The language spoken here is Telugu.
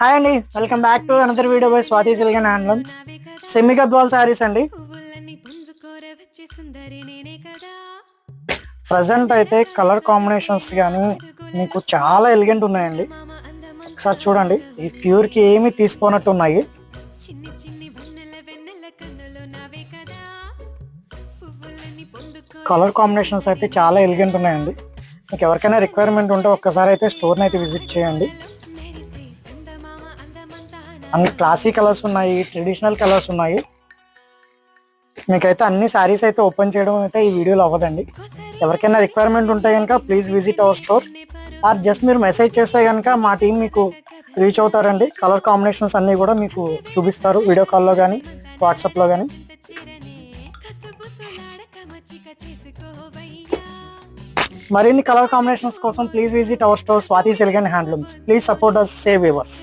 హాయ్ అండి, welcome back to another video by Swathi silk and handlooms. Semi Gadwal saris అండి. ప్రజెంట్ అయితే కలర్ కాంబినేషన్స్ కానీ మీకు చాలా ఎలిగెంట్ ఉన్నాయండి. ఒకసారి చూడండి, ఈ ప్యూర్కి ఏమి తీసుకోనట్టు ఉన్నాయి. కలర్ కాంబినేషన్స్ అయితే చాలా ఎలిగెంట్ ఉన్నాయండి. మీకు ఎవరికైనా రిక్వైర్మెంట్ ఉంటే ఒక్కసారి అయితే స్టోర్ని అయితే విజిట్ చేయండి. అన్ని క్లాసీ కలర్స్ ఉన్నాయి, ట్రెడిషనల్ కలర్స్ ఉన్నాయి. మీకైతే అన్ని శారీస్ అయితే ఓపెన్ చేయడం అయితే ఈ వీడియోలో అవ్వదండి. ఎవరికైనా రిక్వైర్మెంట్ ఉంటే కనుక please visit our store. Or just మీరు మెసేజ్ చేస్తే కనుక మా టీం మీకు రీచ్ అవుతారండి. కలర్ కాంబినేషన్స్ అన్నీ కూడా మీకు చూపిస్తారు వీడియో కాల్లో కానీ వాట్సాప్లో కానీ. మరిన్ని కలర్ కాంబినేషన్స్ కోసం please visit our store Swathi silk and handlooms. Please support us, save viewers.